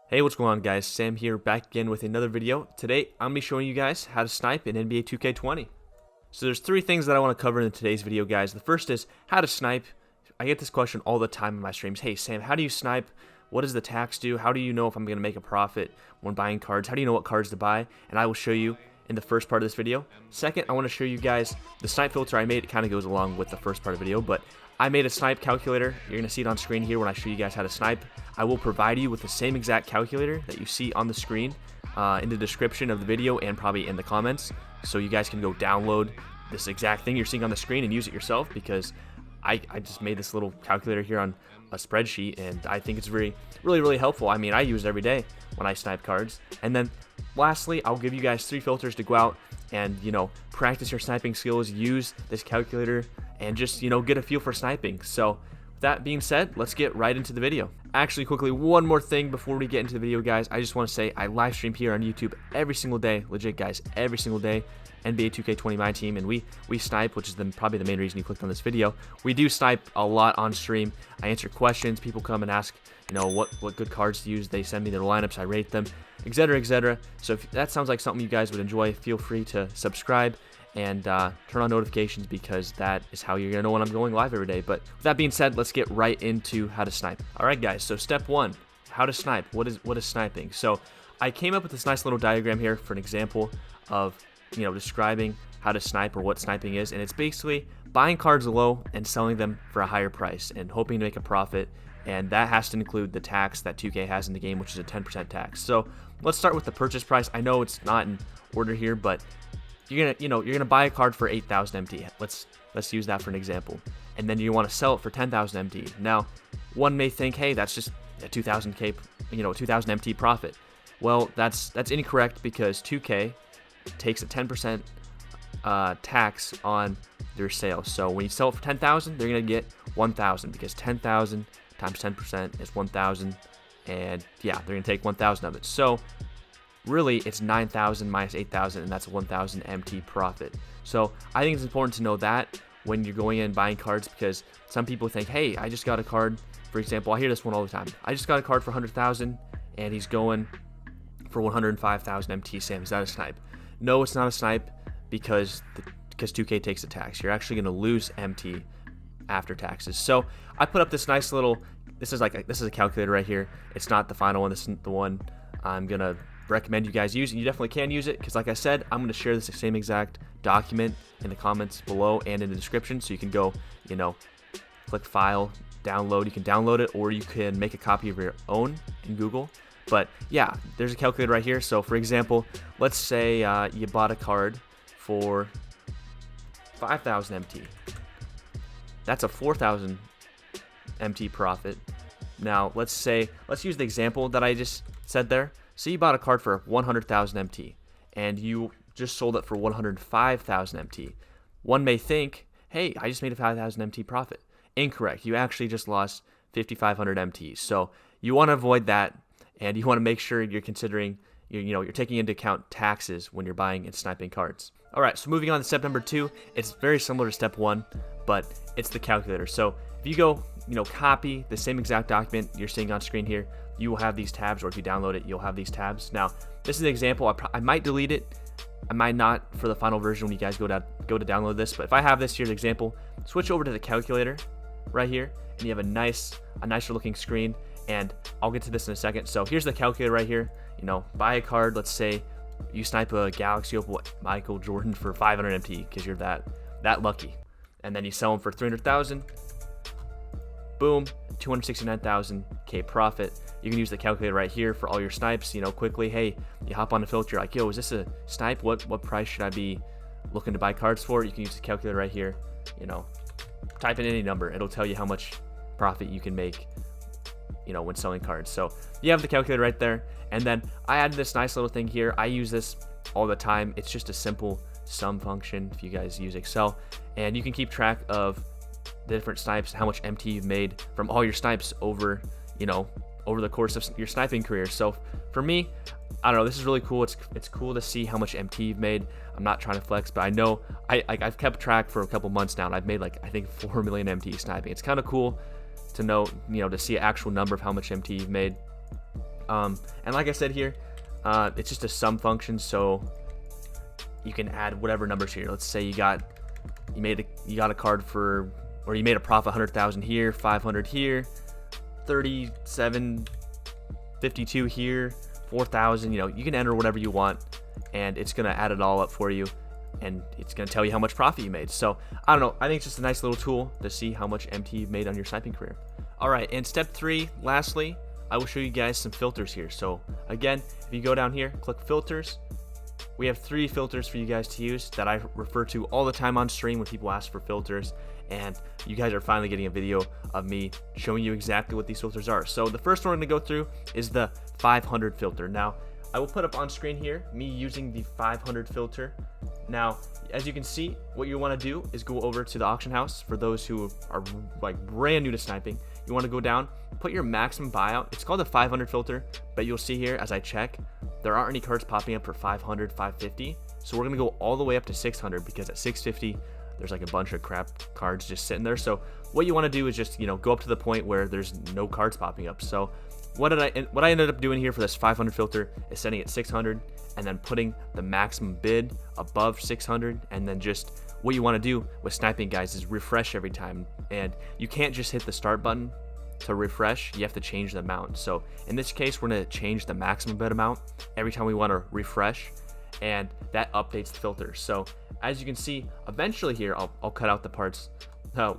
Hey, what's going on, guys? Sam here, back again with another video. Today, I'm going to be showing you guys how to snipe in NBA 2K20. So there's three things that I want to cover in today's video, guys. The first is how to snipe. I get this question all the time in my streams. Hey, Sam, how do you snipe? What does the tax do? How do you know if I'm going to make a profit when buying cards? How do you know what cards to buy? And I will show you in the first part of this video. Second, I want to show you guys the snipe filter I made. It kind of goes along with the first part of the video, but I made a snipe calculator. You're going to see it on screen here when I show you guys how to snipe. I will provide you with the same exact calculator that you see on the screen in the description of the video and probably in the comments. So you guys can go download this exact thing you're seeing on the screen and use it yourself, because I just made this little calculator here on a spreadsheet, and I think it's really helpful. I mean, I use it every day when I snipe cards. And then lastly, I'll give you guys 3 filters to go out and, practice your sniping skills, use this calculator, and just, get a feel for sniping. So with that being said, let's get right into the video. Actually, quickly, one more thing before we get into the video, guys. I just want to say I live stream here on YouTube every single day, legit, guys, every single day. NBA 2K20 Myteam, and we snipe, which is probably the main reason you clicked on this video. We do snipe a lot on stream. I answer questions. People come and ask, what good cards to use. They send me their lineups. I rate them, etc., etc. So if that sounds like something you guys would enjoy, feel free to subscribe and turn on notifications, because that is how you're gonna know when I'm going live every day. But with that being said, let's get right into how to snipe. All right, guys. So step 1, how to snipe. What is sniping? So I came up with this nice little diagram here for an example of describing how to snipe or what sniping is, and it's basically buying cards low and selling them for a higher price and hoping to make a profit, and that has to include the tax that 2K has in the game, which is a 10% tax. So let's start with the purchase price. I know it's not in order here, but you're gonna buy a card for 8,000 MT. Let's use that for an example, and then you want to sell it for 10,000 MT. Now, one may think, hey, that's just a 2,000 MT profit. Well, that's incorrect, because 2K takes a 10% tax on their sales. So when you sell it for 10,000, they're gonna get 1,000, because 10,000 times 10% is 1,000, and yeah, they're gonna take 1,000 of it. So really, it's 9,000 minus 8,000, and that's a 1,000 MT profit. So I think it's important to know that when you're going in and buying cards, because some people think, hey, I just got a card. For example, I hear this one all the time. I just got a card for 100,000, and he's going for 105,000 MT. Sam, is that a snipe? No, it's not a snipe, because 2K takes a tax. You're actually going to lose MT after taxes. So I put up this nice little. This is a calculator right here. It's not the final one. This isn't the one I'm gonna recommend you guys use. You definitely can use it, because like I said, I'm going to share this same exact document in the comments below and in the description, so you can go, click file, download. You can download it, or you can make a copy of your own in Google. But yeah, there's a calculator right here. So for example, let's say you bought a card for 5,000 MT. That's a 4,000 MT profit. Now let's use the example that I just said there. So you bought a card for 100,000 MT, and you just sold it for 105,000 MT. One may think, hey, I just made a 5,000 MT profit. Incorrect. You actually just lost 5,500 MT. So you want to avoid that. And you want to make sure you're considering, you're taking into account taxes when you're buying and sniping cards. All right, so moving on to step number 2, it's very similar to step 1, but it's the calculator. So if you go, copy the same exact document you're seeing on screen here, you will have these tabs, or if you download it, you'll have these tabs. Now, this is an example. I might delete it. I might not for the final version when you guys go to download this. But if I have this here's an example, switch over to the calculator right here, and you have a nicer looking screen. And I'll get to this in a second. So here's the calculator right here. Buy a card. Let's say you snipe a Galaxy Opal Michael Jordan for 500 MT, because you're that lucky. And then you sell them for 300,000. Boom, 269,000 K profit. You can use the calculator right here for all your snipes. Quickly, hey, you hop on the filter, like, yo, is this a snipe? What price should I be looking to buy cards for? You can use the calculator right here. Type in any number. It'll tell you how much profit you can make when selling cards. So you have the calculator right there. And then I added this nice little thing here. I use this all the time. It's just a simple sum function if you guys use Excel, and you can keep track of the different snipes, how much MT you've made from all your snipes over the course of your sniping career. So for me, I don't know, this is really cool. It's cool to see how much MT you've made. I'm not trying to flex, but I know I've kept track for a couple months now, and I've made I think 4 million MT sniping. It's kind of cool to know, to see an actual number of how much MT you've made. And like I said here, it's just a sum function, so you can add whatever numbers here. Let's say you got a card for, or you made a profit 100,000 here, 500 here, 3752 here, 4,000. You know, you can enter whatever you want, and it's gonna add it all up for you, and it's gonna tell you how much profit you made. So I don't know, I think it's just a nice little tool to see how much MT you've made on your sniping career. All right, and step 3, lastly, I will show you guys some filters here. So again, if you go down here, click filters, we have 3 filters for you guys to use that I refer to all the time on stream when people ask for filters, and you guys are finally getting a video of me showing you exactly what these filters are. So the first one we're gonna go through is the 500 filter. Now, I will put up on screen here me using the 500 filter. Now, as you can see, what you want to do is go over to the auction house. For those who are like brand new to sniping, you want to go down, put your maximum buyout. It's called the 500 filter, but you'll see here as I check, there aren't any cards popping up for 500, 550. So we're gonna go all the way up to 600, because at 650 there's like a bunch of crap cards just sitting there. So what you want to do is just, you know, go up to the point where there's no cards popping up. So what I ended up doing here for this 500 filter is setting it 600, and then putting the maximum bid above 600. And then just what you want to do with sniping, guys, is refresh every time, and you can't just hit the start button to refresh. You have to change the amount. So in this case, we're going to change the maximum bid amount every time we want to refresh, and that updates the filter. So as you can see, eventually here, I'll cut out the parts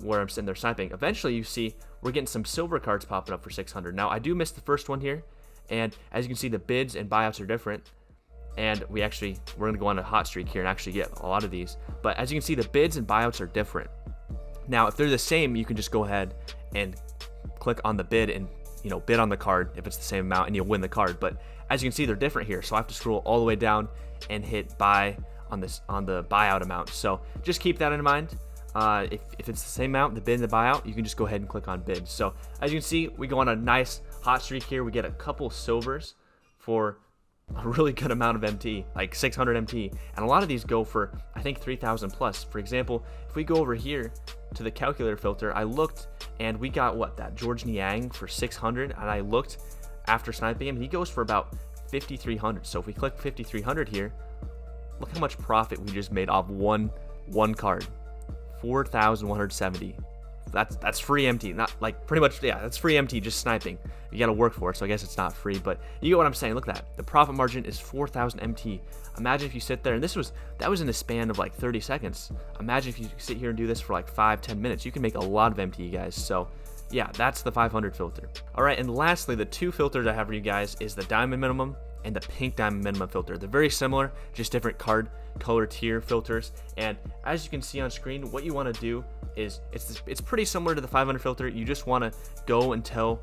where I'm sitting there sniping. Eventually you see we're getting some silver cards popping up for 600. Now I do miss the first one here, and as you can see, the bids and buyouts are different, and we're gonna go on a hot streak here and actually get a lot of these. But as you can see, the bids and buyouts are different. Now if they're the same, you can just go ahead and click on the bid and, you know, bid on the card if it's the same amount, and you'll win the card. But as you can see, they're different here, so I have to scroll all the way down and hit buy on the buyout amount. So just keep that in mind. If it's the same amount, the bid and the buyout, you can just go ahead and click on bid. So as you can see, we go on a nice hot streak here. We get a couple silvers for a really good amount of MT, like 600 MT, and a lot of these go for, I think, 3,000 plus. For example, if we go over here to the calculator filter, I looked and we got that George Niang for 600, and I looked after sniping him, he goes for about 5,300. So if we click 5,300 here, look how much profit we just made off one card. 4,170. That's free MT. Not like, pretty much, yeah, that's free MT just sniping. You got to work for it, so I guess it's not free, but you get what I'm saying. Look at that. The profit margin is 4,000 MT. Imagine if you sit there, and that was in the span of like 30 seconds. Imagine if you sit here and do this for like 5-10 minutes. You can make a lot of MT, guys. So yeah, that's the 500 filter. All right, and lastly, the 2 filters I have for you guys is the diamond minimum and the pink diamond minimum filter. They're very similar, just different card color tier filters. And as you can see on screen, what you want to do is it's pretty similar to the 500 filter. You just want to go until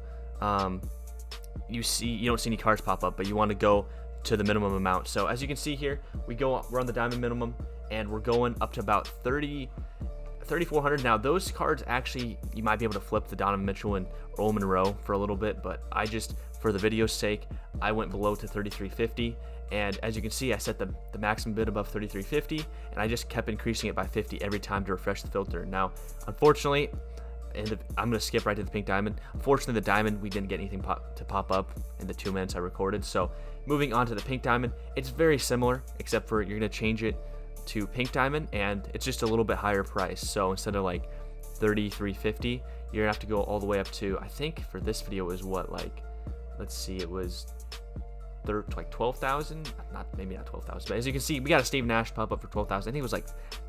you don't see any cards pop up, but you want to go to the minimum amount. So as you can see here, we're on the diamond minimum, and we're going up to about 3,400. Now those cards, actually, you might be able to flip the Donovan Mitchell and Earl Monroe for a little bit, but I just, for the video's sake, I went below to 3,350. And as you can see, I set the maximum bid above 3,350, and I just kept increasing it by 50 every time to refresh the filter. Now, unfortunately, I'm going to skip right to the pink diamond. Unfortunately, the diamond, we didn't get anything to pop up in the 2 minutes I recorded. So moving on to the pink diamond, it's very similar, except for you're going to change it to pink diamond, and it's just a little bit higher price. So instead of like 3,350, you're gonna have to go all the way up to, I think for this video it was let's see, it was like 12,000, maybe not 12,000, but as you can see, we got a Steve Nash pop up for 12,000. I think it was like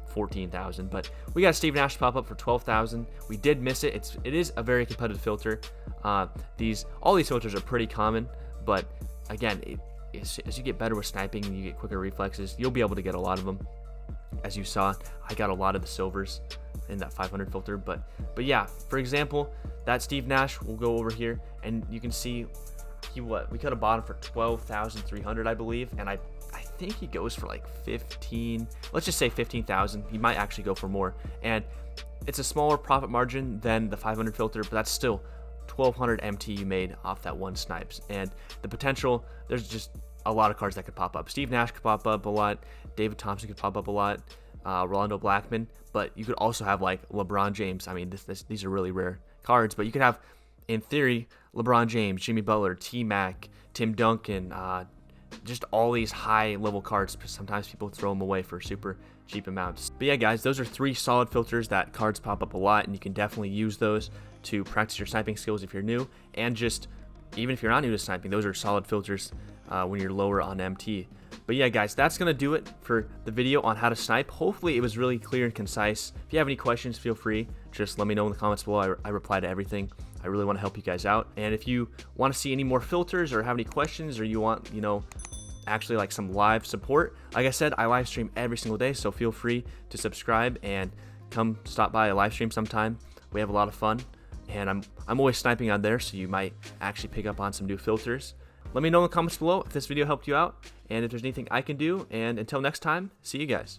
14,000, but we got a Steve Nash pop up for 12,000. We did miss it. It is a very competitive filter. All these filters are pretty common, but again, as you get better with sniping and you get quicker reflexes, you'll be able to get a lot of them. As you saw, I got a lot of the silvers in that 500 filter, but yeah, for example, that Steve Nash, we'll go over here, and you can see we could have bought him for 12,300, I believe, and I think he goes for like 15. Let's just say 15,000. He might actually go for more, and it's a smaller profit margin than the 500 filter, but that's still 1,200 MT you made off that one snipes. And the potential, there's just a lot of cards that could pop up. Steve Nash could pop up a lot. David Thompson could pop up a lot. Rolando Blackman, but you could also have like LeBron James. I mean, these are really rare cards, but you could have, in theory, LeBron James, Jimmy Butler, T-Mac, Tim Duncan, just all these high level cards. Sometimes people throw them away for super cheap amounts. But yeah, guys, those are 3 solid filters that cards pop up a lot, and you can definitely use those to practice your sniping skills if you're new, and just even if you're not new to sniping, those are solid filters when you're lower on MT. But yeah, guys, that's gonna do it for the video on how to snipe. Hopefully it was really clear and concise. If you have any questions, feel free, just let me know in the comments below. I reply to everything. I really want to help you guys out. And if you want to see any more filters or have any questions, or you want, you know, actually like some live support, like I said, I live stream every single day, so feel free to subscribe and come stop by a live stream sometime. We have a lot of fun, and I'm always sniping on there, so you might actually pick up on some new filters. Let me know in the comments below if this video helped you out and if there's anything I can do, and until next time, see you guys.